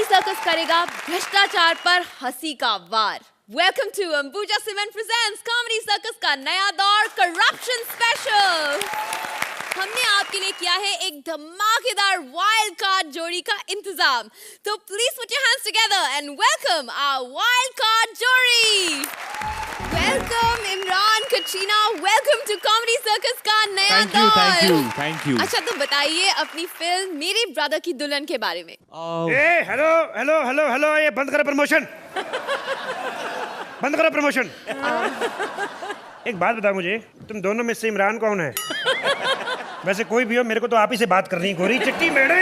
Circus करेगा भ्रष्टाचार पर हंसी का वार। Welcome to Ambuja cement presents comedy circus का नया दौर करप्शन स्पेशल। हमने आपके लिए किया है एक धमाकेदार वाइल्ड कार्ड जोड़ी का इंतजाम, तो please put your hands together and welcome our wild card जोड़ी। Welcome Imran, Katrina, welcome to comedy circus का नया दौर। Thank you. अच्छा, तो बताइए अपनी फिल्म मेरे ब्रदर की दुल्हन के बारे में। हेलो हेलो हेलो हेलो, ये बंद करो प्रमोशन, बंद करो प्रमोशन। एक बात बताओ मुझे, तुम दोनों में से इमरान कौन है? वैसे कोई भी हो, मेरे को तो आप ही से बात करनी है। गोरी चिट्टी मैडम,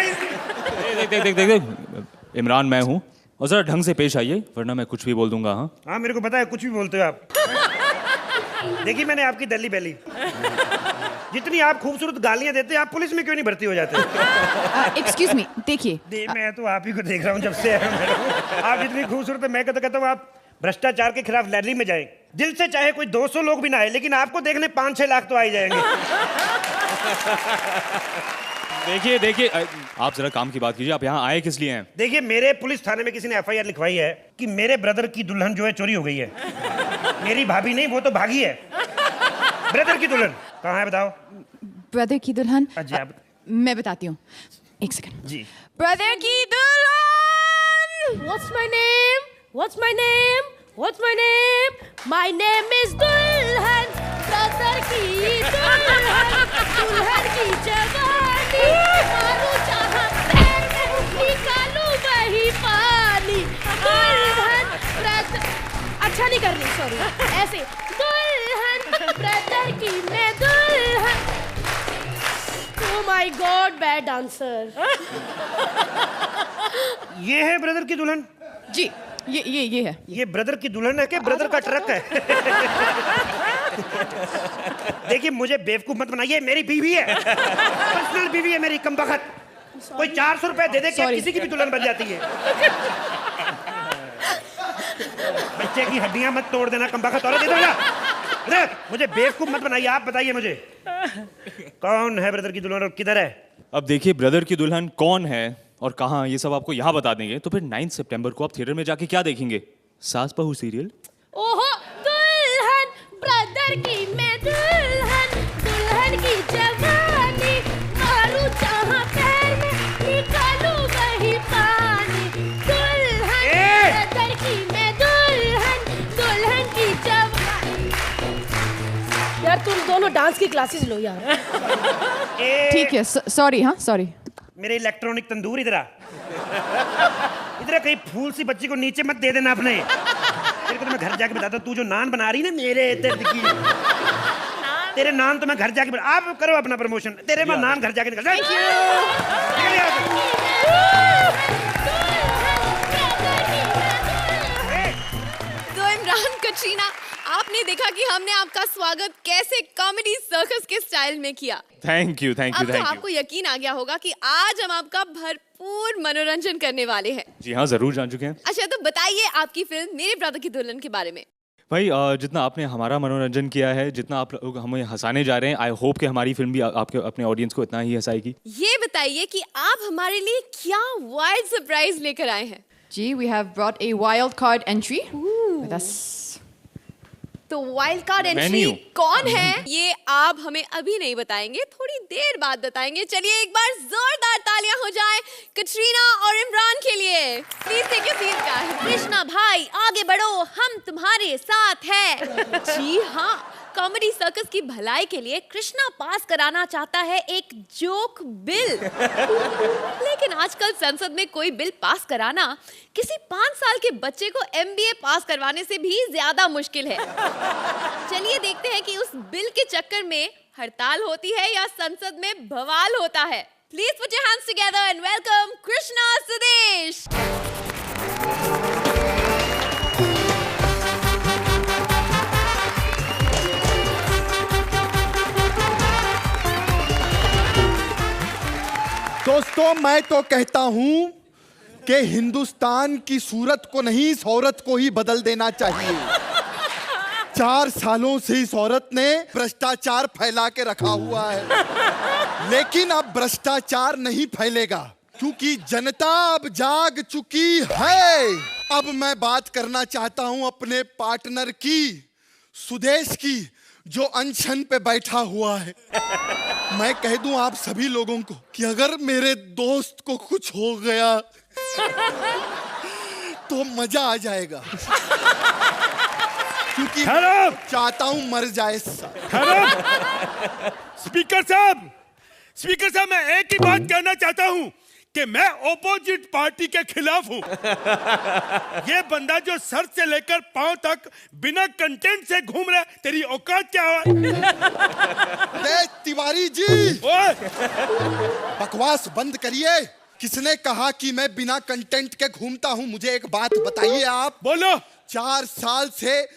देख इमरान मैं हूँ, और जरा ढंग से पेश आइए वरना मैं कुछ भी बोल दूंगा। हाँ मेरे को पता है, कुछ भी बोलते हो आप। देखिए मैंने आपकी दली बैली, जितनी आप खूबसूरत गालियां देते आप पुलिस में क्यों नहीं भर्ती हो जाते? एक्सक्यूज मी, देखिए मैं तो आप ही को देख रहा हूँ जब से आप इतनी खूबसूरत है। मैं तो कहता हूँ आप भ्रष्टाचार के खिलाफ रैली में जाएं। दिल से चाहे कोई 200 लोग भी ना आए, लेकिन आपको देखने 5-6 लाख तो आ ही जाएंगे। देखिए आप जरा काम की बात कीजिए। आप यहाँ आए किस लिए हैं? देखिए मेरे पुलिस थाने में किसी ने FIR लिखवाई है कि मेरे ब्रदर की दुल्हन जो है चोरी हो गई है। मेरी भाभी नहीं, वो तो भागी है। ब्रदर की दुल्हन कहाँ है बताओ? ब्रदर की दुल्हन मैं बताती हूँ, एक सेकंड जी। ब्रदर की दुल्हन। What's my name? What's my name? What's my name? My name is दुल्हन, ब्रदर की दुल्हन, दुल्हन की जवानी, मारू जहाँ पैर में निकालू वही पानी। दुल्हन ब्रदर, अच्छा नहीं कर रही, सॉरी, ऐसे दुल्हन ब्रदर की मैं दुल्हन। Oh my God, bad dancer. ये है ब्रदर की दुल्हन? जी, ये है। ये ब्रदर की दुल्हन है कि ब्रदर का ट्रक है? देखिए मुझे बेवकूफ मत बनाइए, मेरी बीवी है, पर्सनल बीवी है मेरी। कमबख्त कोई 400 रुपए दे दे कि किसी की भी दुल्हन बन जाती है। बच्चे की हड्डियां मत तोड़ देना कमबख्त, और दे दो। मुझे बेवकूफ मत बनाइए। आप बताइए मुझे कौन है ब्रदर की दुल्हन और किधर है? अब देखिए ब्रदर की दुल्हन कौन है और कहाँ, ये सब आपको यहाँ बता देंगे। तो फिर 9 सितंबर को आप थिएटर में जाके क्या देखेंगे? सास बहू सीरियल। ओहो, दुल्हन ब्रदर की मैं दुल्हन, दुल्हन की जवानी, मारू जहाँ पैर में निकालू वही पानी। दुल्हन ब्रदर की मैं दुल्हन, दुल्हन की जवानी। यार तुम दोनों डांस की क्लासेस लो यार। ठीक है, सॉरी। हाँ सॉरी। मेरे इलेक्ट्रॉनिक तंदूर इधर कहीं फूल सी बच्ची को नीचे मत दे देना अपने। तेरे को तो मैं घर जाके बताता हूँ, तू जो नान बना रही ना मेरे दर्द की, तेरे नान तो मैं घर जाके आप करो अपना प्रमोशन। तेरे मैं नान घर जाके निकल। तो इमरान, कटरीना, आपने देखा कि हमने आपका स्वागत कैसे कॉमेडी सर्कस के स्टाइल में किया। Thank you. अब तो आपको यकीन आ गया होगा कि आज हम आपका भरपूर मनोरंजन करने वाले हैं। जी हाँ, जरूर जान चुके हैं। अच्छा, तो बताइए आपकी फिल्म मेरे ब्रदर की दुल्हन के बारे में। भाई जितना आपने हमारा मनोरंजन किया है, जितना आप लोग हमें हंसाने जा रहे हैं, आई होप कि हमारी फिल्म भी आपके अपने ऑडियंस को इतना ही हंसाएगी। ये बताइए कि आप हमारे लिए क्या वाइल्ड सरप्राइज लेकर आए हैं। जी, we have brought a wild card entry with us. तो वाइल्ड कार्ड एंट्री Menu. कौन है ये आप हमें अभी नहीं बताएंगे, थोड़ी देर बाद बताएंगे। चलिए एक बार जोरदार तालियां हो जाए कटरीना और इमरान के लिए। Please take your seat guys. Krishna भाई आगे बढ़ो, हम तुम्हारे साथ हैं। जी हाँ, कॉमेडी सर्कस की भलाई के लिए कृष्णा पास कराना चाहता है एक जोक बिल। लेकिन आजकल संसद में कोई बिल पास कराना किसी 5 साल के बच्चे को MBA पास करवाने से भी ज्यादा मुश्किल है। चलिए देखते हैं कि उस बिल के चक्कर में हड़ताल होती है या संसद में बवाल होता है। Please put your hands together and welcome Krishna Sudesh. दोस्तों, मैं तो कहता हूं कि हिंदुस्तान की सूरत को नहीं, इस औरत को ही बदल देना चाहिए। 4 सालों से इस औरत ने भ्रष्टाचार फैला के रखा हुआ है, लेकिन अब भ्रष्टाचार नहीं फैलेगा। क्योंकि जनता अब जाग चुकी है। अब मैं बात करना चाहता हूं अपने पार्टनर की, सुदेश की, जो अनशन पे बैठा हुआ है। मैं कह दूं आप सभी लोगों को कि अगर मेरे दोस्त को कुछ हो गया तो मजा आ जाएगा, क्योंकि चाहता हूं मर जाए। स्पीकर साहब, मैं एक ही बात कहना चाहता हूं कि मैं ओपोजिट पार्टी के खिलाफ हूं। ये बंदा जो सर से लेकर पांव तक बिना कंटेंट से घूम रहा है, तेरी औकात क्या है? तिवारी जी, बकवास बंद करिए। किसने कहा कि मैं बिना कंटेंट के घूमता हूं? मुझे एक बात बताइए आप। बोलो। 4 साल से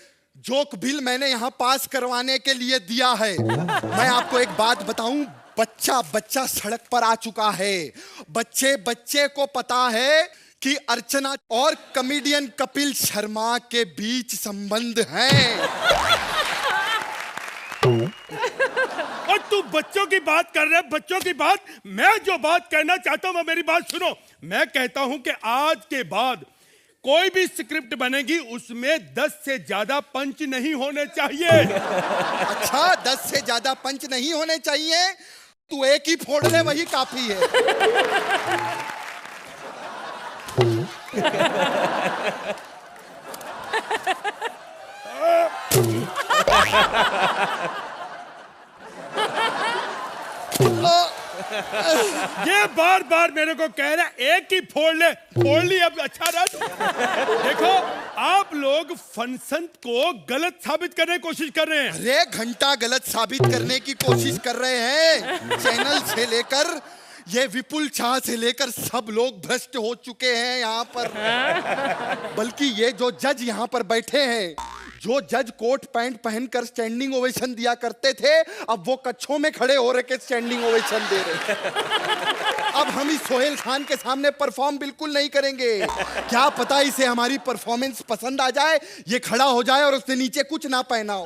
जोक बिल मैंने यहाँ पास करवाने के लिए दिया है। मैं आपको एक बात बताऊं, बच्चा सड़क पर आ चुका है। बच्चे को पता है कि अर्चना और कॉमेडियन कपिल शर्मा के बीच संबंध है। और तू बच्चों की बात कर रहे है, बच्चों की बात। मैं जो बात कहना चाहता हूं, मेरी बात सुनो। मैं कहता हूं कि आज के बाद कोई भी स्क्रिप्ट बनेगी, उसमें 10 से ज्यादा पंच नहीं होने चाहिए। अच्छा, 10 से ज्यादा पंच नहीं होने चाहिए? तू एक ही फोड़ ले, वही काफी है। ये बार बार मेरे को कह रहा है एक ही फोड़ ली, अब अच्छा रहा। देखो, आप लोग फनसंत को गलत साबित करने की कोशिश कर रहे हैं। अरे घंटा गलत साबित करने की कोशिश कर रहे हैं। चैनल से लेकर ये विपुल शाह से लेकर सब लोग भ्रष्ट हो चुके हैं यहाँ पर। बल्कि ये जो जज यहाँ पर बैठे हैं, जो जज कोट पैंट पहनकर स्टैंडिंग ओवेशन दिया करते थे, अब वो कच्छों में खड़े हो रहे के स्टैंडिंग ओवेशन दे रहे। अब हम इस सोहेल खान के सामने परफॉर्म बिल्कुल नहीं करेंगे। क्या पता इसे हमारी परफॉर्मेंस पसंद आ जाए, ये खड़ा हो जाए और उसने नीचे कुछ ना पहना हो।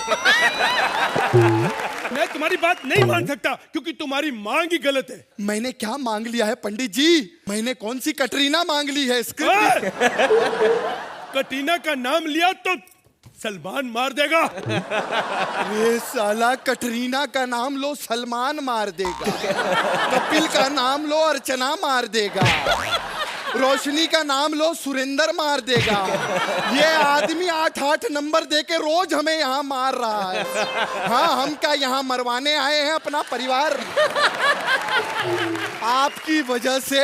मैं तुम्हारी बात नहीं मान सकता, क्योंकि तुम्हारी मांग ही गलत है। मैंने क्या मांग लिया है पंडित जी? मैंने कौन सी कटरीना मांग ली है? स्क्रिप्ट कटरीना का नाम लिया तो सलमान मार देगा। ये साला कटरीना का नाम लो सलमान मार देगा, कपिल का नाम लो अर्चना मार देगा, रोशनी का नाम लो सुरेंद्र मार देगा। ये आदमी 8-8 नंबर देके रोज हमें यहाँ मार रहा है। हाँ, हम क्या यहाँ मरवाने आए हैं अपना परिवार? आपकी वजह से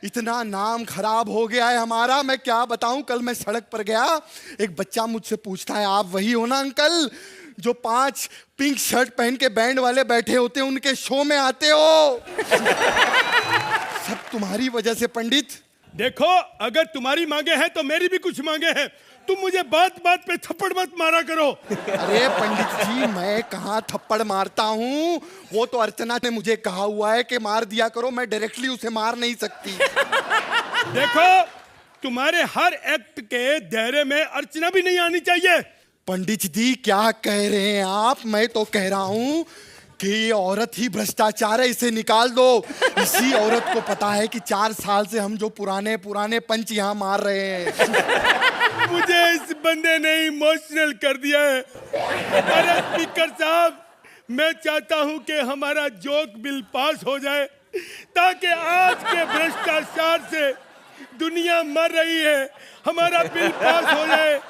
इतना नाम खराब हो गया है हमारा, मैं क्या बताऊं। कल मैं सड़क पर गया, एक बच्चा मुझसे पूछता है, आप वही हो ना अंकल जो 5 पिंक शर्ट पहन के बैंड वाले बैठे होते हैं, उनके शो में आते हो? सब तुम्हारी वजह से पंडित। देखो, अगर तुम्हारी मांगे हैं तो मेरी भी कुछ मांगे हैं। तुम मुझे बात बात पे थप्पड़ मत मारा करो। अरे पंडित जी, मैं कहाँ थप्पड़ मारता हूँ? वो तो अर्चना ने मुझे कहा हुआ है कि मार दिया करो, मैं डायरेक्टली उसे मार नहीं सकती। देखो, तुम्हारे हर एक्ट के दायरे में अर्चना भी नहीं आनी चाहिए। पंडित जी क्या कह रहे हैं आप? मैं तो कह रहा हूँ कि ये औरत ही भ्रष्टाचार है, इसे निकाल दो। इसी औरत को पता है कि 4 साल से हम जो पुराने पंच यहाँ मार रहे हैं। मुझे इस बंदे ने इमोशनल कर दिया है। अरे स्पीकर साहब, मैं चाहता हूँ कि हमारा जोक बिल पास हो जाए, ताकि आज के भ्रष्टाचार से दुनिया मर रही है। हमारा बिल पास हो जाए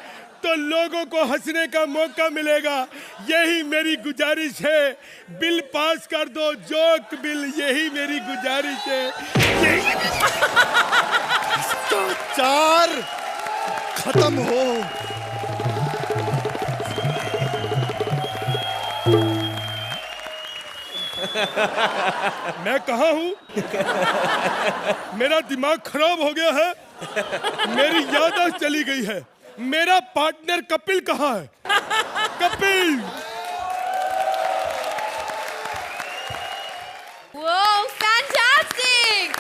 तो लोगों को हंसने का मौका मिलेगा। यही मेरी गुजारिश है। बिल पास कर दो, जोक बिल, यही मेरी गुजारिश है। भ्रष्टाचार खत्म हो। मैं कहाँ हूँ? मेरा दिमाग खराब हो गया है, मेरी याददाश्त चली गई है। मेरा पार्टनर कपिल कहाँ है? कपिल! वो फैंटास्टिक!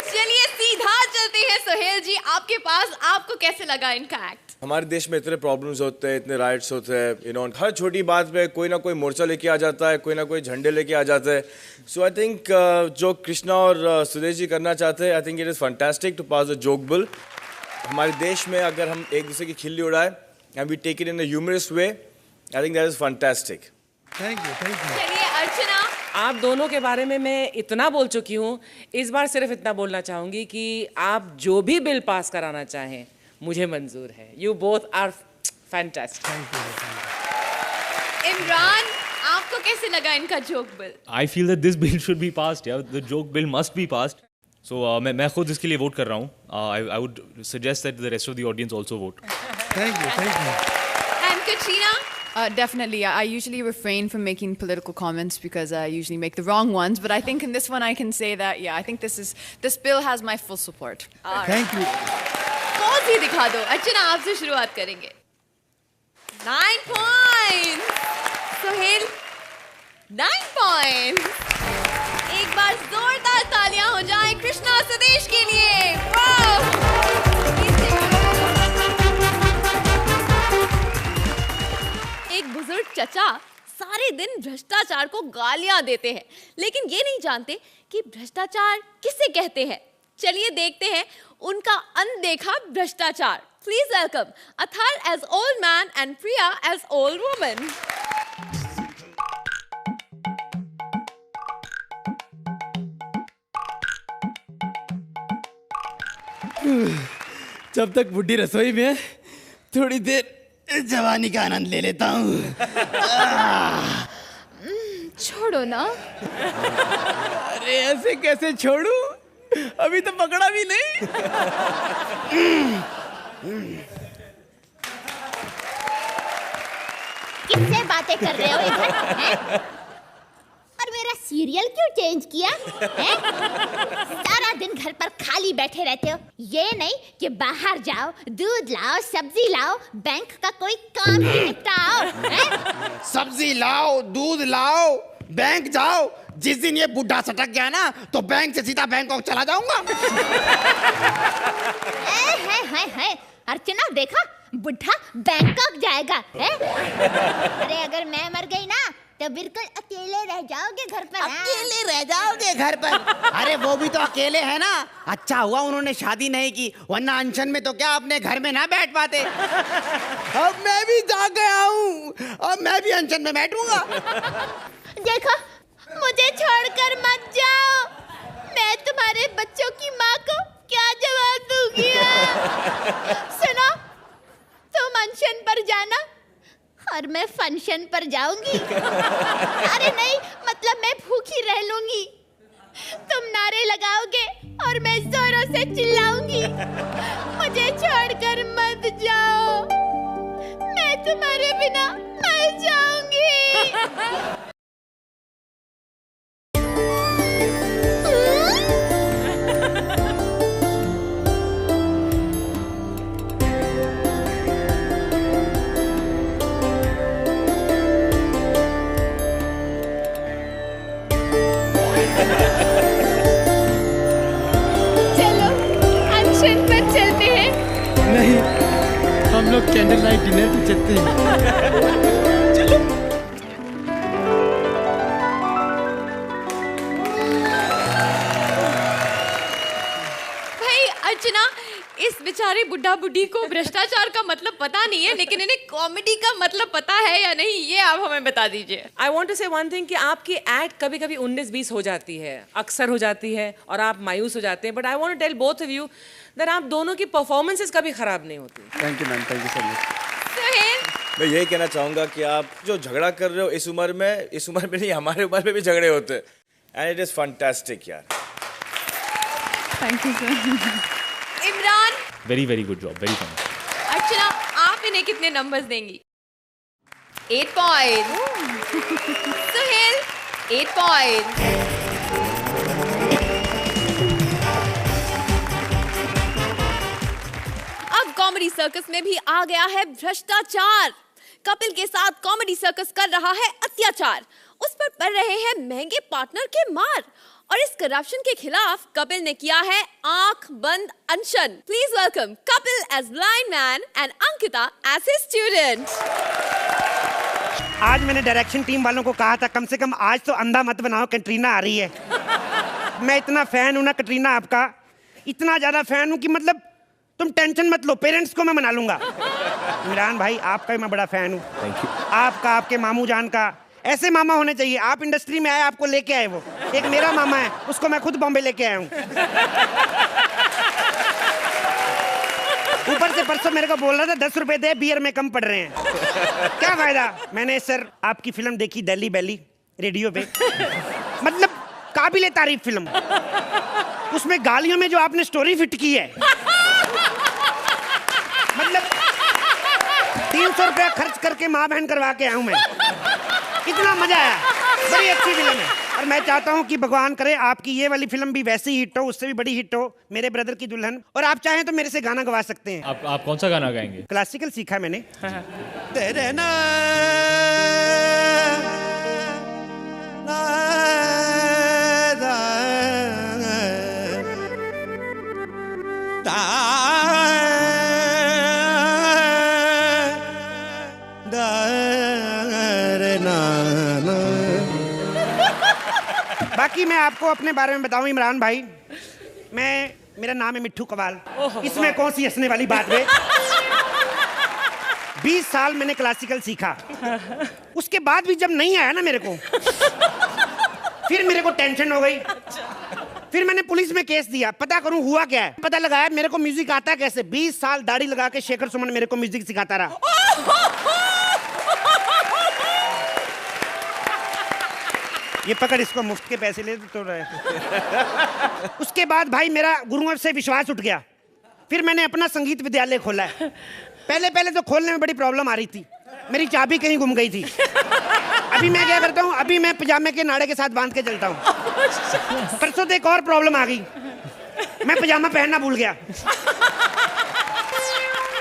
चलिए सीधा साथ चलते हैं सोहेल जी आपके पास, आपको कैसे लगा इनका एक्ट? हमारे देश में इतने प्रॉब्लम्स होते हैं, इतने राइट्स होते हैं, हर छोटी बात पे कोई ना कोई मोर्चा लेके आ जाता है, कोई ना कोई झंडे लेके आ जाता है. सो आई थिंक जो कृष्णा और सुदेश जी करना चाहते हैं, I think it is fantastic to pass the joke bill. हमारे देश में अगर हम एक दूसरे की खिल्ली उड़ाए and we take it in a humorous way, I think that is fantastic. Thank you. चलिए अर्चना, आप दोनों के बारे में मैं इतना बोल चुकी हूँ, इस बार सिर्फ इतना बोलना चाहूँगी कि आप जो भी बिल पास कराना चाहें मुझे मंजूर है. You both are fantastic. Imran आपको कैसे लगा इनका joke bill? I feel that this bill should be passed. Yeah, the joke bill must be passed. So मैं खुद इसके लिए वोट कर रहा हूँ. I would suggest that the rest of the audience also vote. Thank you. And Katrina? Definitely. I usually refrain from making political comments because I usually make the wrong ones. But I think in this one I can say that, yeah, I think this bill has my full support. Thank you. Pose ही दिखा दो. अर्चना आपसे शुरुआत करेंगे. 9 points. Sohail 9 points. एक बार जोरदार तालियां हो जाए कृष्णा सुदेश के लिए. वाह! एक बुजुर्ग चचा सारे दिन भ्रष्टाचार को गालियां देते हैं, लेकिन ये नहीं जानते कि भ्रष्टाचार किसे कहते हैं. चलिए देखते हैं उनका अनदेखा भ्रष्टाचार. Please welcome Athar as old man and Priya as old woman. जब तक बुढ़ी रसोई में थोड़ी देर जवानी का आनंद ले लेता हूँ. छोड़ो ना. अरे ऐसे कैसे छोड़ूं? अभी तो पकड़ा भी नहीं. किससे बातें कर रहे हो इधर? हैं? और मेरा सीरियल क्यों चेंज किया? हैं? सारा दिन घर पर खाली बैठे रहते हो. ये नहीं कि बाहर जाओ, दूध लाओ, सब्जी लाओ, बैंक का कोई काम ही निपटाओ. हैं? सब्जी लाओ, दूध लाओ, बैंक जाओ. जिस दिन ये बुढ़ा सटक गया ना तो बैंक से सीधा बैंकॉक चला जाऊंगा. है अर्चना, देखा बुढ़ा बैंकॉक जाएगा. हैं? अरे अगर मैं मर गई ना तो बिल्कुल अकेले रह जाओगे घर पर. अकेले रह जाओगे घर पर? अरे वो भी तो अकेले है ना. अच्छा हुआ उन्होंने शादी नहीं की, वरना अनशन में तो क्या अपने घर में ना बैठ पाते. अब मैं भी जा गया हूँ, अब मैं भी अनशन में बैठूंगा. देखो, मुझे छोड़कर मत जाओ. मैं तुम्हारे बच्चों की माँ को क्या जवाब दूंगी? सुनो, तुम अनशन पर जाना और मैं फंक्शन पर जाऊंगी. अरे नहीं, मतलब मैं भूखी रह लूंगी. तुम नारे लगाओगे और मैं जोरों से चिल्लाऊंगी, मुझे छोड़कर मत जाओ, मैं तुम्हारे बिना मर जाऊंगी. चलो अनशन पर चलते हैं. नहीं, हम लोग कैंडल लाइट डिनर पे चलते हैं. भाई अर्चना, इस बेचारे बुढ़ा बुढ़ी को भ्रष्टाचार का मतलब पता नहीं है, लेकिन इन्हें कॉमेडी का मतलब पता है या नहीं, ये आप हमें बता दीजिए. आई वॉन्ट टू से वन थिंग कि आपकी एक्ट कभी कभी 19-20 हो जाती है, अक्सर हो जाती है, और आप मायूस हो जाते हैं. But I want to tell both of you that आप दोनों की परफॉर्मेंसेस कभी खराब नहीं होती. Thank you ma'am, thank you so much. Sohail, मैं यही कहना चाहूँगा कि आप जो झगड़ा कर रहे हो इस उम्र में नहीं, हमारे उम्र में भी झगड़े होते हैं. एंड इट इज़ फैंटास्टिक यार. Thank you, sir. Imran, Very very good job. Very funny. अर्चना, आप इन्हें कितने नंबर्स देंगी? 8 पॉइंट. सोहेल 8 पॉइंट. अब कॉमेडी सर्कस में भी आ गया है भ्रष्टाचार. कपिल के साथ कॉमेडी सर्कस कर रहा है अत्याचार. उस पर पड़ रहे हैं महंगे पार्टनर के मार, और इस करप्शन के खिलाफ कपिल ने किया है आंख बंद अनशन। Please welcome Kapil as blind man and Ankita as his student. आज मैंने डायरेक्शन टीम वालों को कहा था कम से कम आज तो अंधा मत बनाओ, कैटरीना आ रही है। मैं इतना फैन हूं ना कैटरीना आपका, इतना ज्यादा फैन हूं कि मतलब तुम टेंशन मत लो, पेरेंट्स को मैं मना लूंगा। इमरान भाई आपका मैं बड़ा फैन हूँ। Thank you. आपका, आपके मामू जान का, ऐसे मामा होने चाहिए। आप इंडस्ट्री में आए, आपको लेके आए। वो एक मेरा मामा है, उसको मैं खुद बॉम्बे लेके आया हूँ। ऊपर से परसों मेरे को बोल रहा था 10 रुपए दे, बियर में कम पड़ रहे हैं। क्या फायदा। मैंने सर आपकी फिल्म देखी दिल्ली बैली रेडियो पे, मतलब काबिले तारीफ फिल्म। उसमें गालियों में जो आपने स्टोरी फिट की है, मतलब 300 रुपया खर्च करके माँ बहन करवा के आया हूं मैं। कितना मजा आया, बड़ी अच्छी फिल्म है। और मैं चाहता हूं कि भगवान करे आपकी ये वाली फिल्म भी वैसे ही हिट हो, उससे भी बड़ी हिट हो, मेरे ब्रदर की दुल्हन। और आप चाहें तो मेरे से गाना गवा सकते हैं। आप कौन सा गाना गाएंगे? क्लासिकल सीखा मैंने। तेरे ना बाकी मैं आपको अपने बारे में बताऊं इमरान भाई, मेरा नाम है मिट्ठू कवाल। इसमें कौन सी हंसने वाली बात है। 20 साल मैंने क्लासिकल सीखा, उसके बाद भी जब नहीं आया ना मेरे को, फिर मेरे को टेंशन हो गई। फिर मैंने पुलिस में केस दिया, पता करूं हुआ क्या है। पता लगाया मेरे को म्यूजिक आता है कैसे। 20 साल दाढ़ी लगा के शेखर सुमन मेरे को म्यूजिक सिखाता रहा। ये पकड़, इसको मुफ्त के पैसे ले तो रहे। उसके बाद भाई मेरा गुरुओं से विश्वास उठ गया। फिर मैंने अपना संगीत विद्यालय खोला है। पहले तो खोलने में बड़ी प्रॉब्लम आ रही थी, मेरी चाबी कहीं गुम गई थी। अभी मैं क्या करता हूँ, अभी मैं पजामे के नाड़े के साथ बांध के चलता हूँ। परसों तो एक और प्रॉब्लम आ गई, मैं पजामा पहनना भूल गया।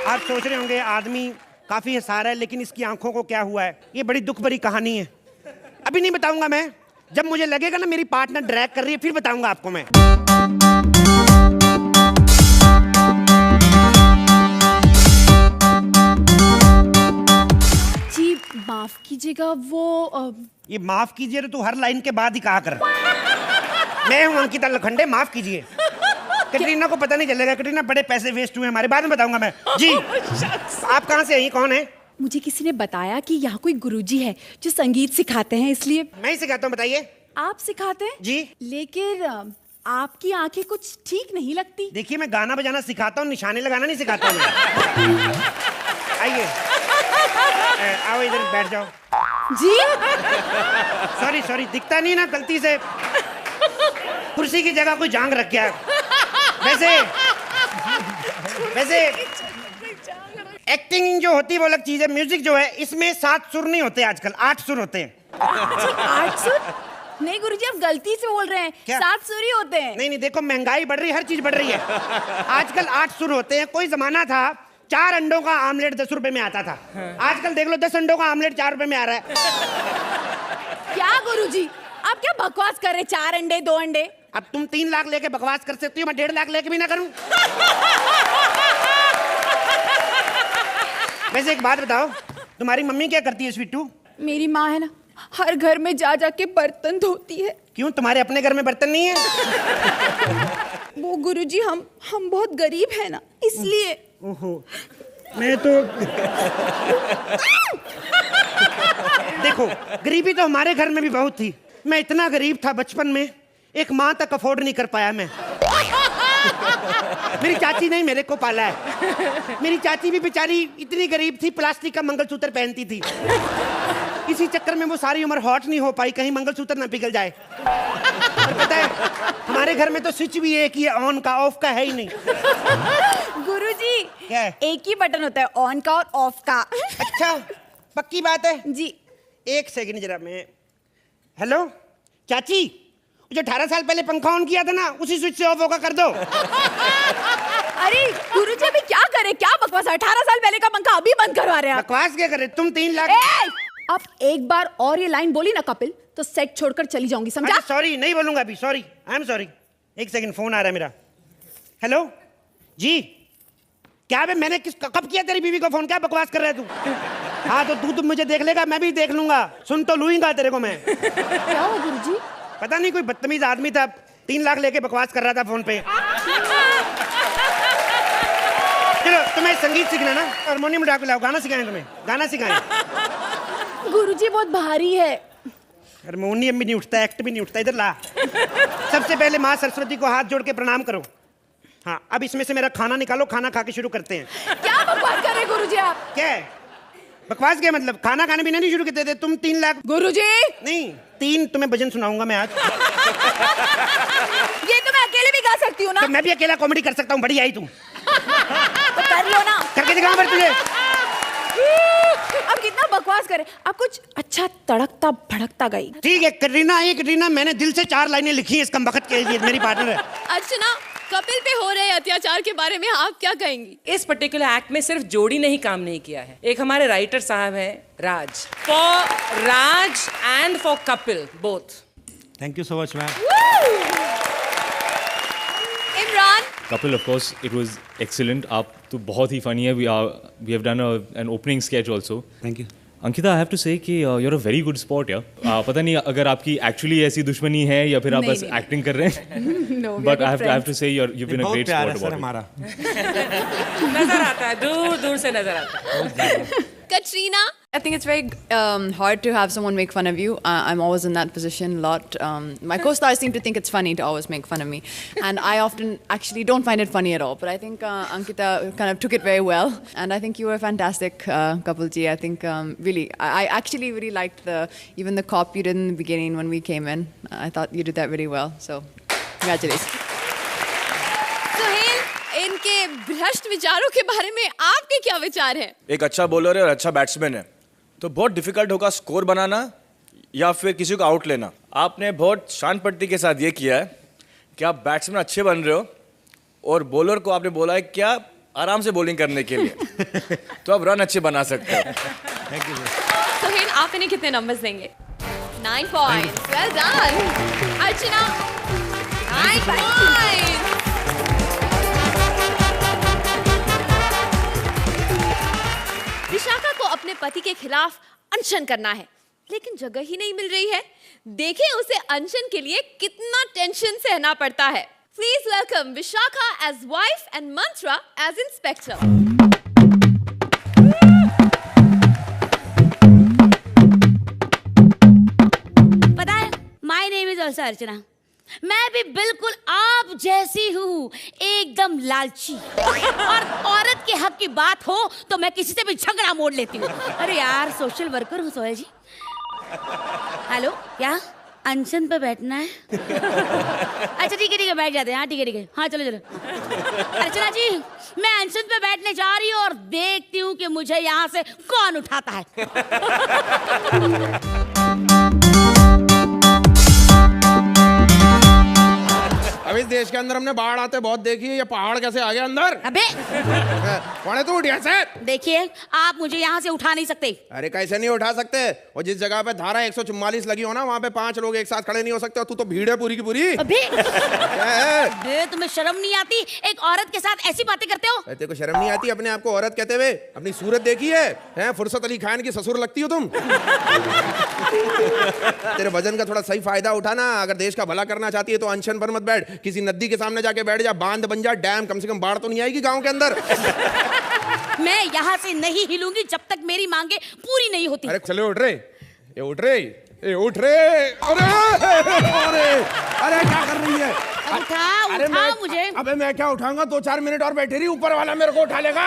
आप सोच रहे होंगे आदमी काफी हंसा रहा है, लेकिन इसकी आंखों को क्या हुआ है। ये बड़ी दुख भरी कहानी है, अभी नहीं बताऊंगा मैं। जब मुझे लगेगा ना मेरी पार्टनर ड्रैग कर रही है, फिर बताऊंगा आपको मैं। जी माफ कीजिएगा, वो ये माफ कीजिए तो तू हर लाइन के बाद ही कहा कर। मैं हूं अंकिता लखंडे, माफ कीजिए। कैटरीना को पता नहीं चलेगा, कैटरीना बड़े पैसे वेस्ट हुए हमारे, बाद में बताऊंगा मैं। जी आप कहाँ से आई, कौन है? मुझे किसी ने बताया कि यहाँ कोई गुरुजी है जो संगीत सिखाते हैं, इसलिए। मैं ही सिखाता हूँ, बताइए। आप सिखाते हैं? जी। लेकिन आपकी आंखें कुछ ठीक नहीं लगती। देखिए मैं गाना बजाना सिखाता हूँ, निशाने लगाना नहीं सिखाता हूँ। आइए आओ इधर बैठ जाओ। जी सॉरी दिखता नहीं ना, गलती से कुर्सी की जगह कोई जांग रख गया। वैसे एक्टिंग जो होती है वो अलग चीज है। म्यूजिक जो है इसमें 7 सुर नहीं होते, आजकल 8 सुर होते हैं। 8 सुर? नहीं गुरुजी, आप गलती से बोल रहे हैं। 7 सुर ही होते हैं। नहीं देखो, महंगाई बढ़ रही है, हर चीज बढ़ रही है। आजकल 8 सुर होते हैं। कोई जमाना था 4 अंडों का आमलेट 10 रुपए में आता था। आजकल देख लो 10 अंडों का आमलेट 4 रुपए में आ रहा है। क्या गुरुजी, आप क्या बकवास कर रहे हैं? 4 अंडे 2 अंडे। अब तुम 3 लाख लेके बकवास कर सकती हो, मैं 1.5 लाख लेके भी ना करूं। वैसे एक बात बताओ, तुम्हारी मम्मी क्या करती है स्वीटू? मेरी माँ है ना, हर घर में जा के बर्तन धोती है। क्यों, तुम्हारे अपने घर में बर्तन नहीं है? वो गुरुजी हम बहुत गरीब है ना, इसलिए। ओहो, मैं तो देखो गरीबी तो हमारे घर में भी बहुत थी। मैं इतना गरीब था बचपन में, एक माँ तक अफोर्ड नहीं कर पाया मैं। मेरी चाची ने मेरे को पाला है। मेरी चाची भी बेचारी इतनी गरीब थी, प्लास्टिक का मंगलसूत्र पहनती थी। इसी चक्कर में वो सारी उम्र हॉट नहीं हो पाई, कहीं मंगलसूत्र ना पिघल जाए। और पता है हमारे घर में तो स्विच भी एक ही है, ऑन का, ऑफ का है ही नहीं। गुरुजी क्या है? एक ही बटन होता है, ऑन का और ऑफ का। अच्छा पक्की बात है जी। एक सेकंड जरा मैं। हेलो चाची, जो 18 साल पहले पंखा ऑन किया था ना, उसी स्विच से ऑफ होगा कर दो। अरे गुरुजी अभी क्या करे, क्या बकवास। 18 साल पहले का पंखा अभी बंद करवा रहे हैं आप। बकवास क्या करे, तुम 3 लाख। आप एक बार और ये लाइन बोली ना कपिल, तो सेट छोड़कर चली जाऊंगी, समझा? सॉरी, नहीं बोलूंगा अभी, सॉरी, आई एम सॉरी। एक सेकंड, फोन आ रहा है मेरा। हेलो जी, क्या बे, मैंने कब किया तेरी बीवी को फोन? क्या बकवास कर रहा है तू? हाँ तो तू मुझे देख लेगा, मैं भी देख लूंगा, सुन तो लूंगा तेरे को मैं। क्या हुआ गुरुजी? पता नहीं, कोई बदतमीज आदमी था, 3 लाख लेके बकवास कर रहा था फोन पे। चलो तुम्हें संगीत सीखना ना, हारमोनियम उठा के लाओ, गाना सिखाएं तुम्हें, गाना सिखाएं। गुरुजी बहुत भारी है। हारमोनियम भी नहीं उठता, एक्ट भी नहीं उठता, इधर ला। सबसे पहले माँ सरस्वती को हाथ जोड़ के प्रणाम करो। हाँ, अब इसमें से मेरा खाना निकालो, खाना खा के शुरू करते हैं। क्या बकवास कर रहे गुरुजी आप? क्या है बकवास? क्या मतलब? खाना खाने बिना नहीं शुरू करते थे तुम? 3 लाख गुरुजी नहीं, 3 तुम्हें भजन सुनाऊंगा मैं आज। ये तो मैं अकेले भी गा सकती हूँ ना? तो मैं भी अकेला कॉमेडी कर सकता हूँ, बड़ी आई तुम। तो कर लो ना। करके दिखाऊं फिर तुझे। अब कितना बकवास करे, आप कुछ अच्छा तड़कता भड़कता गई। ठीक है, कटरीना आई। कटरीना, मैंने दिल से 4 लाइनें लिखी हैं इस कमबख्त के लिए, मेरी पार्टनर है। अर्चना, कपिल पे हो रहे अत्याचार के बारे में आप क्या कहेंगी? इस पर्टिकुलर एक्ट में सिर्फ जोड़ी ने ही काम नहीं किया है, एक हमारे राइटर साहब हैं Raj, for Raj and for Kapil both. Thank you so much ma'am. Imran, Kapil, of course, it was excellent. आप तो बहुत ही funny है. We have done an opening sketch also. Thank you. Ankita, I have to say कि you're a very good sport, यार. पता नहीं अगर आपकी actually ऐसी दुश्मनी है या फिर आप बस acting कर रहे हैं. No, But I have to say you've been a great sport about it. हमारा नजर आता है, दूर दूर से नजर आता है। Katrina, I think it's very hard to have someone make fun of you. I'm always in that position a lot. My co-stars seem to think it's funny to always make fun of me. And I often actually don't find it funny at all. But I think Ankita kind of took it very well. And I think you were fantastic, Kapil ji. I think really, I actually really liked even the cop you did in the beginning when we came in. I thought you did that really well. So, congratulations. Suhail, इनके भ्रष्ट विचारों के बारे में आपके क्या विचार हैं? एक अच्छा बॉलर है और अच्छा बैट्समैन है, तो बहुत डिफिकल्ट होगा स्कोर बनाना या फिर किसी को आउट लेना। आपने बहुत शान पट्टी के साथ ये किया है कि आप बैट्समैन अच्छे बन रहे हो और बॉलर को आपने बोला है क्या आराम से बॉलिंग करने के लिए, तो आप रन अच्छे बना सकते हो। Thank you. सुहेल, आप इन्हें कितने नंबर्स देंगे? 9 points. Well done. अर्चना, 9 points. विशाखा को अपने पति के खिलाफ अनशन करना है, लेकिन जगह ही नहीं मिल रही है। देखें उसे अनशन के लिए कितना टेंशन सहना पड़ता है। Please welcome Vishakha as wife and Mantra as inspector. पता है, my name is also Archana. मैं भी बिल्कुल आप जैसी हूँ, एकदम लालची। और औरत के हक की बात हो तो मैं किसी से भी झगड़ा मोड़ लेती हूँ। अरे यार, सोशल वर्कर हूँ सोहेल जी। हेलो, क्या अनशन पे बैठना है? अच्छा ठीक है, बैठ जाते हैं। हाँ ठीक है, हाँ चलो। अर्चना जी, मैं अनशन पे बैठने जा रही हूँ और देखती हूँ कि मुझे यहाँ से कौन उठाता है। अब इस देश के अंदर हमने बाढ़ आते बहुत देखी है, ये पहाड़ कैसे आ गया अंदर? अबे कौन है तू? उठ यहाँ से। देखिए, आप मुझे यहाँ से उठा नहीं सकते। अरे कैसे नहीं उठा सकते? और जिस जगह पे धारा 144 लगी हो ना, वहाँ पे 5 लोग एक साथ खड़े नहीं हो सकते, और तू तो भीड़ है पूरी की पूरी। अबे तुम्हें शर्म नहीं आती? एक औरत के साथ ऐसी बातें करते हो? तेरे को शर्म नहीं आती अपने आप को औरत कहते हुए? अपनी सूरत देखी है? फुर्सत अली खान की ससुर लगती हो तुम। तेरे वजन का थोड़ा सही फायदा उठाना। अगर देश का भला करना चाहती है तो अनशन पर मत बैठ, किसी नदी के सामने जाके बैठ जा, बांध बन जा, डैम, कम से कम बाढ़ तो नहीं आएगी गांव के अंदर। मैं यहाँ से नहीं हिलूंगी जब तक मेरी मांगे पूरी नहीं होती। अरे चले, उठ रहे, ये उठ रहे, ये उठ रहे। अरे अरे अरे क्या कर रही है? उठा मुझे। अबे मैं क्या उठाऊंगा? 2-4 मिनट और बैठी रही, ऊपर वाला मेरे को उठा लेगा।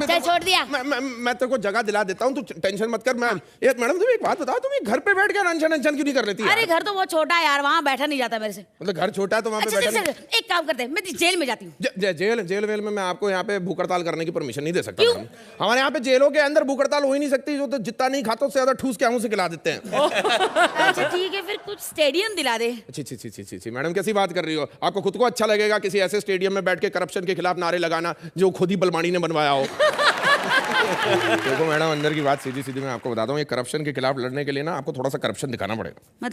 चल छोड़ दिया। मैं तेरे को जगह दिला देता हूँ, तू टेंशन मत कर। मैडम तुम एक बात बताओ, तुम घर पे बैठ के अनशन क्यों नहीं कर लेती? अरे घर तो बहुत छोटा है यार, वहाँ बैठा नहीं जाता मेरे से। मतलब घर छोटा है तो वहाँ पे बैठा। एक काम करते हैं, मैं जेल में जाती हूँ। जेल वेल में मैं आपको यहाँ पे भूख हड़ताल करने की परमिशन नहीं दे सकता। हमारे यहाँ पे जेलों के अंदर भूख हड़ताल हो ही नहीं सकती, जो तो जितना नहीं खाता उससे ज्यादा ठूस के मुंह से खिला देते हैं। अच्छा ठीक है, फिर कुछ स्टेडियम दिला दे। छी मैडम कैसी बात कर रही हो? आपको खुद को अच्छा लगेगा किसी ऐसे स्टेडियम में बैठ के करप्शन के खिलाफ नारे लगाना जो खुद ही बलवानी ने बनवाया हो? देखो मैडम, अंदर की बात सीधी सीधी मैं आपको बताता हूँ, ये करप्शन के खिलाफ लड़ने के लिए ना आपको थोड़ा सा करप्शन दिखाना पड़ेगा।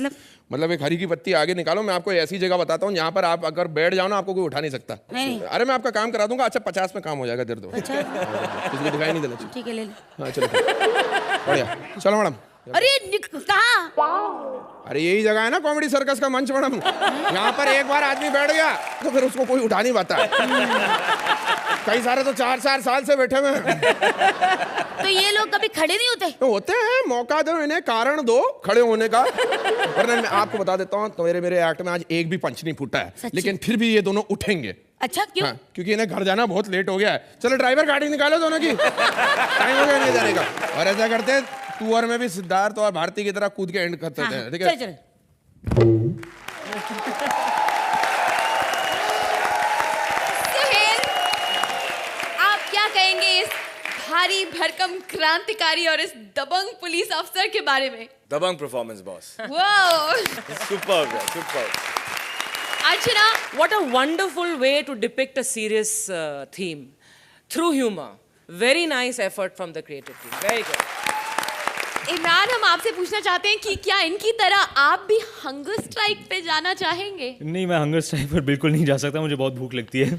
मतलब एक हरी की पत्ती आगे निकालो, मैं आपको ऐसी जगह बताता हूँ जहाँ पर आप अगर बैठ जाओ ना आपको कोई उठा नहीं सकता। नहीं। अरे मैं आपका काम करा दूंगा। अच्छा 50 में काम हो जाएगा, दे दो। अच्छा किसी को दिखाई नहीं देना चाहिए। ठीक है, ले ले। हाँ चलो बढ़िया, चलो मैडम। अरे कहाँ? अरे यही जगह है ना कॉमेडी सर्कस का मंच मैडम। यहाँ पर एक बार आदमी बैठ गया तो फिर उसको कोई उठा नहीं पाता। कई सारे तो 4-4 साल से बैठे हुए हैं। तो ये लोग कभी खड़े नहीं होते? तो होते हैं, मौका दो इन्हें, कारण दो खड़े होने का। वरना मैं आपको बता देता हूँ, तो मेरे एक्ट में आज एक भी पंच नहीं फूटा है, लेकिन फिर भी ये दोनों उठेंगे। अच्छा क्यों? हाँ, क्योंकि इन्हें घर जाना बहुत लेट हो गया है। चलो ड्राइवर गाड़ी निकालो दोनों की, टाइम हो गया नहीं जाने का। और ऐसा करते हैं, तू और मैं भी सिद्धार्थ और भारती की तरह कूद के एंड करते हैं, ठीक है? चल सुहेल, आप क्या कहेंगे इस भारी भरकम क्रांतिकारी और इस दबंग पुलिस अफसर के बारे में? दबंग परफॉर्मेंस बॉस। वाओ, सुपर्ब है, superb. Archana, What a wonderful way to depict a serious theme through humor. Very nice effort from the creative team. Very good. Imran, हम आपसे पूछना चाहते हैं कि क्या इनकी तरह आप भी हंगर स्ट्राइक पे जाना चाहेंगे? नहीं, मैं हंगर स्ट्राइक पर बिल्कुल नहीं जा सकता, मुझे बहुत भूख लगती है।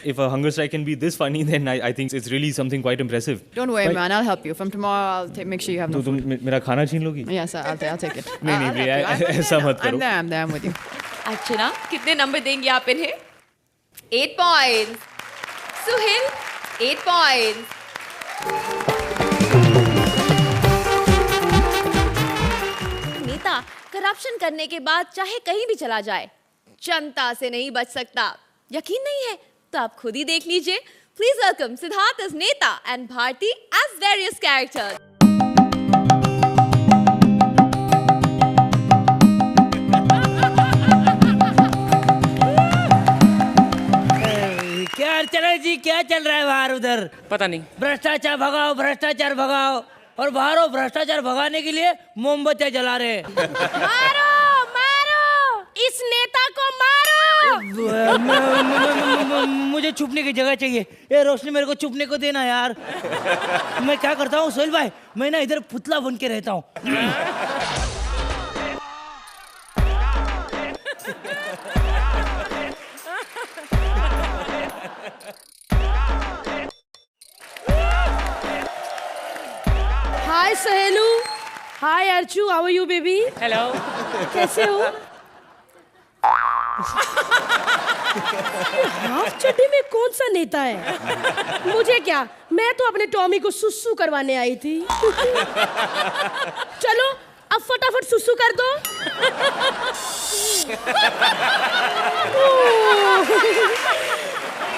If a hunger strike can be this funny, then I think it's really something quite impressive. Don't worry, man. I'll help you. From tomorrow, I'll make sure you have no तो तुम मेरा खाना छीन लोगी? Yes, I'll take it. नहीं नहीं भैया, ऐसा मत करो। I'm there. I'm with you. अर्चना, कितने नंबर देंगे आप इन्हें? 8 पॉइंट्स। सुहेल, 8 पॉइंट्स। नेता करप्शन करने के बाद चाहे कहीं भी चला जाए, जनता से नहीं बच सकता। यकीन नहीं है तो आप खुद ही देख लीजिए। Please welcome Siddharth as neta and Bharti as various characters. क्या अर्चना जी, क्या चल रहा है बाहर उधर? पता नहीं। भ्रष्टाचार भगाओ, भ्रष्टाचार भगाओ, और बाहर वो भ्रष्टाचार भगाने के लिए मोमबत्तियां जला रहे हैं। मारो मारो, इस नेता को मारो। मुझे छुपने की जगह चाहिए। ये रोशनी मेरे को छुपने को देना यार। मैं क्या करता हूँ सोहेल भाई, मैं ना इधर पुतला बन के रहता हूँ। हाय सहेलू, hi Archu, how are you baby? Hello. कैसे हो? हाफ चड्डी में कौन सा नेता है? मुझे क्या, मैं तो अपने टॉमी को सुसु करवाने आई थी। चलो अब फटाफट सुसु कर दो।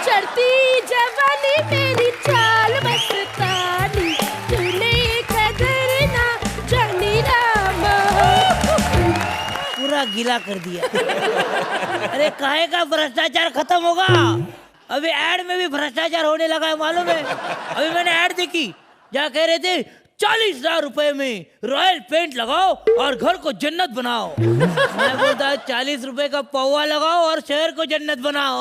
चढ़ती जवानी मेरी चाल मस्तानी, तूने कदर ना जानी राम। पूरा गीला कर दिया। अरे काहे का भ्रष्टाचार खत्म होगा? अभी ऐड में भी भ्रष्टाचार होने लगा है, मालूम है? अभी मैंने ऐड देखी, जहाँ कह रहे थे 40,000 रुपए में रॉयल पेंट लगाओ और घर को जन्नत बनाओ। मैं बोलता 40 रुपए का पौवा लगाओ और शहर को जन्नत बनाओ।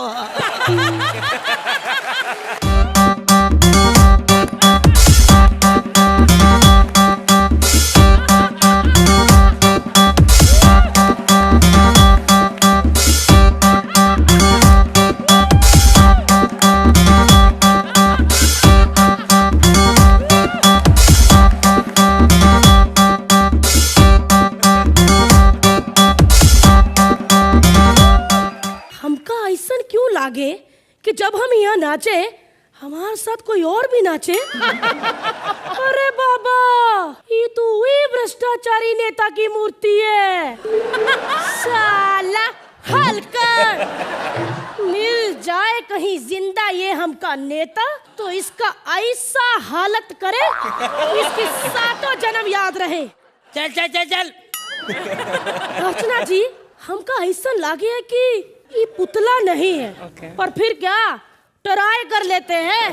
लागे कि जब हम यहाँ नाचे हमारे साथ कोई और भी नाचे। अरे बाबा, ये तो वही भ्रष्टाचारी नेता की मूर्ति है। साला हलकर, मिल जाए कहीं जिंदा ये हमका नेता तो इसका ऐसा हालत करे इसके सातों जन्म याद रहे। चल चल चल चल। अर्चना जी, हमका ऐसा लागे है कि ये पुतला नहीं है, पर फिर क्या, ट्राई कर लेते हैं।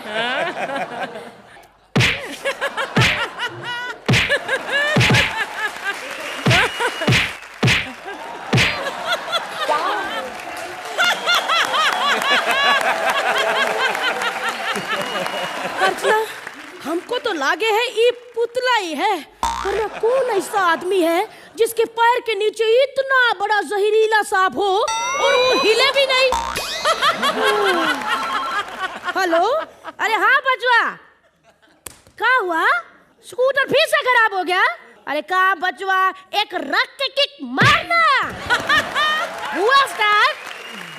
अर्चना, हमको तो लागे है ये पुतला ही है, वरना कौन ऐसा आदमी है जिसके पैर के नीचे इतना बड़ा जहरीला सांप हो और वो हिले भी नहीं। हेलो, अरे हाँ बचवा, क्या हुआ? स्कूटर फिर से खराब हो गया? अरे कहा बचवा, एक रख के किक मारना। हुआ स्टार्ट?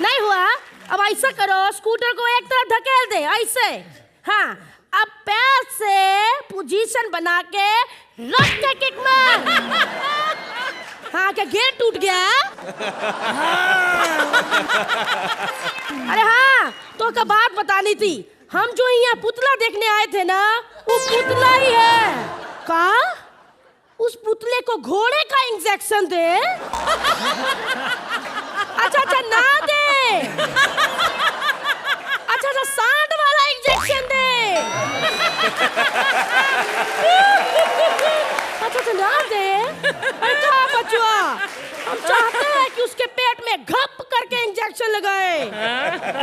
नहीं हुआ? अब ऐसा करो, स्कूटर को एक तरफ धकेल दे, ऐसे। हाँ, अब पैर से पोजीशन बना के रख के किक मार। हाँ, क्या गेट टूट गया? अरे हाँ, तो का बात बतानी थी। हम जो यहाँ पुतला देखने आए थे ना, वो पुतला ही है। का? उस पुतले को घोड़े का इंजेक्शन दे। अच्छा ना दे। अच्छा सांड वाला इंजेक्शन दे। अच्छा ना दे। अरे क्या बचवा, हम चाहते हैं कि उसके पेट में घप करके इंजेक्शन लगाए।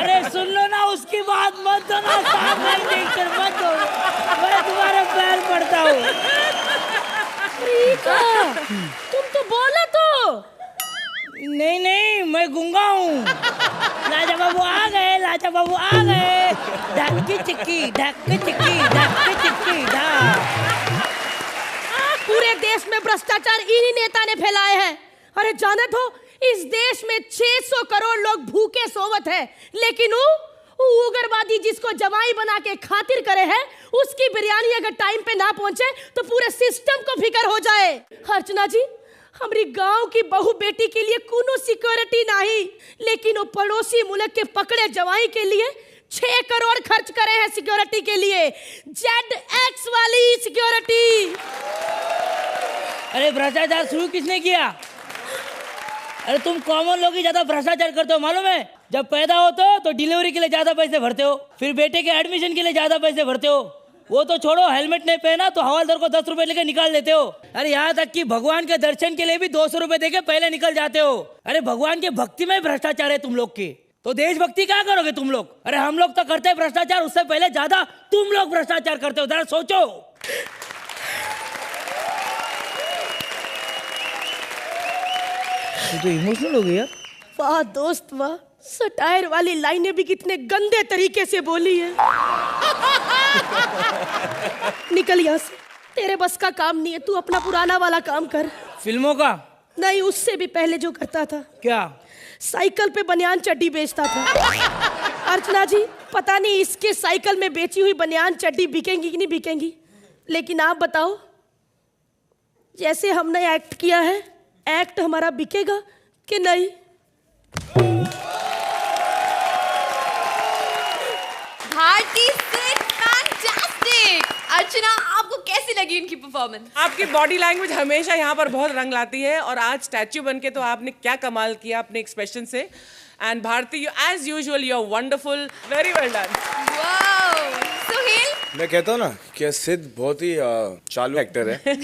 अरे सुन लो ना, उसकी बात मत दो ना, सांप का इंजेक्शन मत दो, मैं तुम्हारे पैर पड़ता हूँ। तुम तो बोले तो। नहीं, मैं गूंगा हूँ। लाजा बाबू आ गए, लाजा बाबू आ गए। ढक्की चिक्की, ढक्की चिक्की, ढक्की चिक्की, पूरे देश में भ्रष्टाचार इन्हीं नेता ने फैलाए हैं। अरे जानत हो, इस देश में 600 करोड़ लोग भूखे सोवत है, लेकिन वो उग्रवादी जिसको जवाई बना के खातिर करे है, उसकी बिरयानी अगर टाइम पे ना पहुंचे तो पूरे सिस्टम को फिकर हो जाए। अर्चना जी, हमारी गांव की बहू बेटी के लिए कोनो सिक्योरिटी नहीं, लेकिन वो पड़ोसी मुल्क के पकड़े जवाई के लिए 6 करोड़ खर्च करे हैं सिक्योरिटी के लिए, ZX वाली सिक्योरिटी। अरे भ्रष्टाचार शुरू किसने किया? अरे तुम कॉमन लोग ही ज्यादा भ्रष्टाचार करते हो, मालूम है? जब पैदा होते हो तो डिलीवरी के लिए ज्यादा पैसे भरते हो, फिर बेटे के एडमिशन के लिए ज्यादा पैसे भरते हो। वो तो छोड़ो, हेलमेट नहीं पहना तो हवालदार को 10 रुपए लेके निकाल देते हो। अरे यहाँ तक कि भगवान के दर्शन के लिए भी 200 रुपए देके पहले निकल जाते हो। अरे भगवान के भक्ति में भ्रष्टाचार है तुम लोग की, तो देशभक्ति क्या करोगे तुम लोग? अरे हम लोग तो करते हैं भ्रष्टाचार, उससे पहले ज्यादा तुम लोग भ्रष्टाचार करते हो, जरा सोचो। तो इमोशनल हो गया। वाह दोस्त वाह, सटायर वाली लाइनें भी कितने गंदे तरीके से बोली है। निकल यहाँ से, तेरे बस का काम नहीं है, तू अपना पुराना वाला काम कर। फिल्मों का? नहीं, उससे भी पहले जो करता था। क्या? साइकिल पे बनियान चड्डी बेचता था। अर्चना जी, पता नहीं इसके साइकिल में बेची हुई बनियान चड्डी बिकेंगी कि नहीं बिकेंगी, लेकिन आप बताओ, जैसे हमने एक्ट किया है, एक्ट हमारा बिकेगा कि नहीं? भारती फैंटास्टिक। अर्चना, आपको कैसी लगी इनकी परफॉर्मेंस? आपकी बॉडी लैंग्वेज हमेशा यहाँ पर बहुत रंग लाती है, और आज स्टैच्यू बनके तो आपने क्या कमाल किया अपने एक्सप्रेशन से। And Bharti, you as usual you are wonderful, very well done. Wow. Suhail? मैं कहता हूँ ना कि सिद्ध बहुत ही चालू एक्टर है।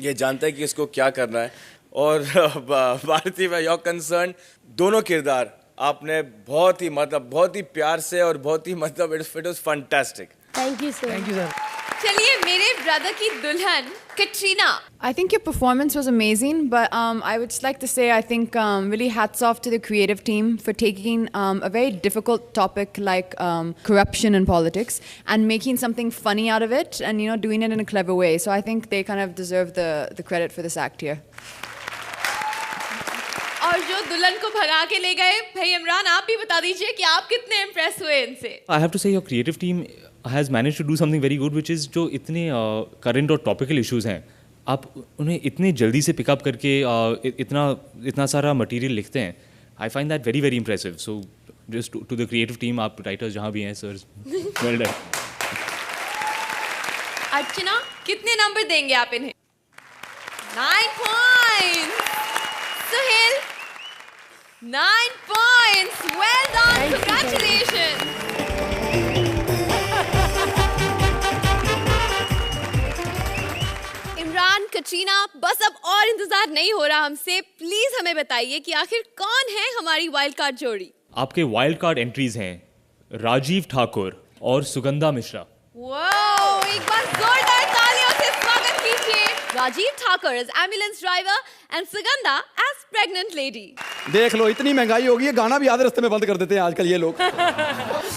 ये जानता है कि इसको क्या करना है। और भारती, में योर कंसर्न, दोनों किरदार आपने बहुत ही प्यार से और बहुत ही it was fantastic. Thank you sir. Thank you sir. चलिए, मेरे ब्रदर की दुल्हन Katrina. I think your performance was amazing, but I would just like to say I think really hats off to the creative team for taking a very difficult topic like corruption in politics and making something funny out of it, and doing it in a clever way. So I think they kind of deserve the credit for this act here. और जो दुल्हन को भगा के ले गए, भाई इमरान, आप भी बता दीजिए कि आप कितने इम्प्रेस हुए इनसे। I have to say your creative team has managed to do something very good, which is जो इतने current और topical issues हैं, आप उन्हें इतने जल्दी से पिकअप करके इतना सारा मटेरियल लिखते हैं। I find that very very impressive. So just to the creative team, आप writers जहाँ भी हैं, sir, well done. अर्चना, कितने नंबर देंगे आप इन्हें? 9 points. Suhail, 9 points. Well done. Congratulations. Imran, Katrina, बस अब और इंतजार नहीं हो रहा हमसे। प्लीज हमें बताइए कि आखिर कौन है हमारी वाइल्ड कार्ड जोड़ी? आपके वाइल्ड कार्ड एंट्रीज हैं राजीव ठाकुर और सुगंधा मिश्रा। वाओ, एक बार जोरदार तालियों से स्वागत कीजिए Rajeev Thakur as ambulance driver and Sugandha as pregnant lady. देख लो, इतनी महंगाई होगी है, गाना भी आधे रास्ते में बंद कर देते हैं आजकल ये लोग।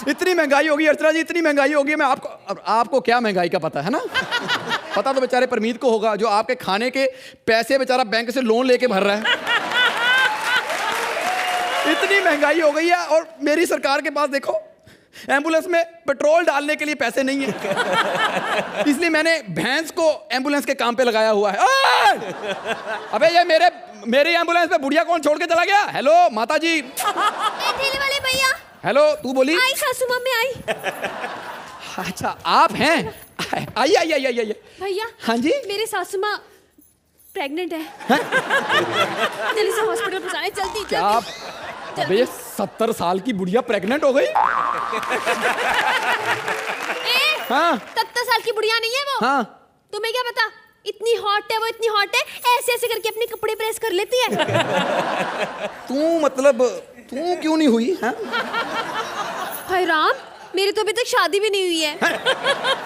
इतनी महंगाई होगी अर्चना जी, इतनी महंगाई होगी। मैं आपको क्या महंगाई का पता है ना? पता तो बेचारे परमीत को होगा, जो आपके खाने के पैसे बेचारा बैंक से लोन लेके भर रहा है। इतनी महंगाई हो गई है, और मेरी सरकार के पास देखो एम्बुलेंस में पेट्रोल डालने के लिए पैसे नहीं है, इसलिए मैंने भैंस को एम्बुलेंस के काम पे लगाया हुआ है। अबे ये मेरी एम्बुलेंस पे बुढ़िया कौन छोड़ के चला गया? हेलो माता जी। ठेले वाले भैया। हेलो, तू बोली? आई सासू माँ में आई। अच्छा आप हैं? आइए आइए आइए आइए। भैया। हाँ जी। मेरी सासू माँ प्रेग्नेंट है। जल्दी से हॉस्पिटल पहुंचाने, जल्दी क्या आप? अबे ये 70 साल की बुढ़िया प्रेग्नेंट हो गई? हाँ 70 साल की बुढ़िया नहीं है वो। हाँ तुम्हें क्या पता? इतनी हॉट है वो, इतनी हॉट है, ऐसे ऐसे करके अपने कपड़े प्रेस कर लेती है। तू क्यों नहीं हुई? हाँ? हाय राम, मेरी तो अभी तक शादी भी नहीं हुई है।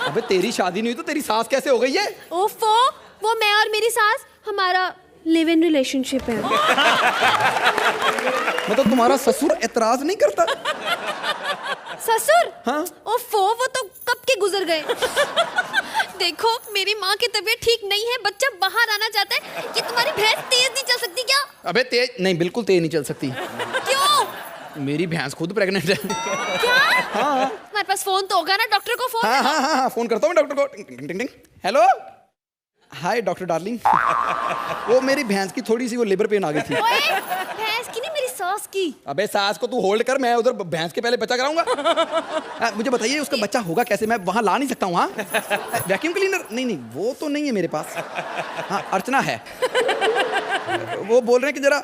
अबे तेरी शादी नहीं हुई तो तेरी सास कैसे हो गई है? ओफो, वो मैं और मेरी सास, हमारा लिव इन रिलेशनशिप है। मतलब तुम्हारा ससुर एतराज नहीं करता? ससुर? हाँ? ओफो, वो तो कब के गुजर गए। देखो मेरी माँ की तबीयत ठीक नहीं है, बच्चा बाहर आना चाहता है। ये तुम्हारी भैंस तेज नहीं चल सकती क्या? अबे तेज नहीं, बिल्कुल तेज नहीं चल सकती। क्यों? मेरी भैंस खुद प्रेग्नेंट है। क्या? हाँ। तुम्हारे पास फोन तो होगा ना, डॉक्टर को फोन। हाँ, फोन करता हूँ डॉक्टर को। टिंग टिंग टिंग। हेलो, हाय डॉक्टर डार्लिंग। वो मेरी भैंस की थोड़ी सी वो लिवर पेन आ गई थी। भैंस की नहीं, मेरी सास की। अबे सास को तू होल्ड कर, मैं उधर भैंस के पहले बच्चा कराऊंगा। मुझे बताइए उसका बच्चा होगा कैसे? मैं वहां ला नहीं सकता हूँ। हाँ वैक्यूम क्लीनर? नहीं वो तो नहीं है मेरे पास। हाँ अर्चना है। वो बोल रहे हैं कि जरा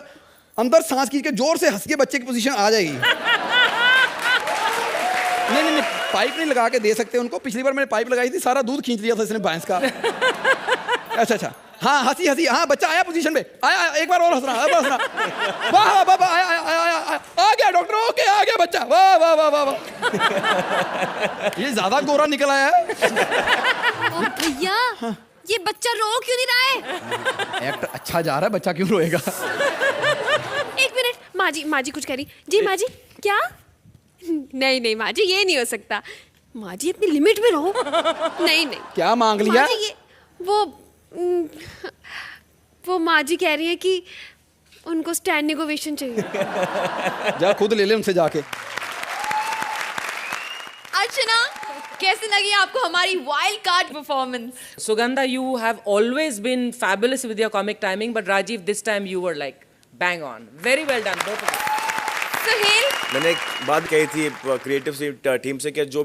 अंदर सांस खींच के जोर से हंस के बच्चे की पोजीशन आ जाएगी। नहीं पाइप नहीं लगा के दे सकते उनको। पिछली बार मैंने पाइप लगाई थी, सारा दूध खींच लिया था इसने भैंस का। अच्छा हाँ हंसी हाँ बच्चा आया पोजीशन पे, आया एक बार और हंसना। वाह वाह वाह, आया आ गया डॉक्टर, ओके आ गया बच्चा, वाह वाह वाह वाह वाह। ये ज्यादा गोरा निकल आया है। भैया ये बच्चा रो क्यों नहीं रहा है? एक्ट अच्छा जा रहा है, बच्चा क्यों रोएगा? एक मिनट, माँ जी कुछ कह रही। जी माँ जी। क्या? नहीं माँ जी, ये नहीं हो सकता। माँ जी अपनी लिमिट में रहो। नहीं क्या मांग लिया? माँ जी ये वो माँ जी कह रही है कि उनको स्टैंडिंग ओवेशन चाहिए। जा खुद ले ले उनसे जाके। अर्चना, कैसे लगी आपको हमारी wild card performance? Sugandha, you have always been fabulous with your comic timing, but Rajiv, this time you were like bang on. Very well done, both of you. Suhail, मैंने एक बात कही थी क्रिएटिव टीम से कि जो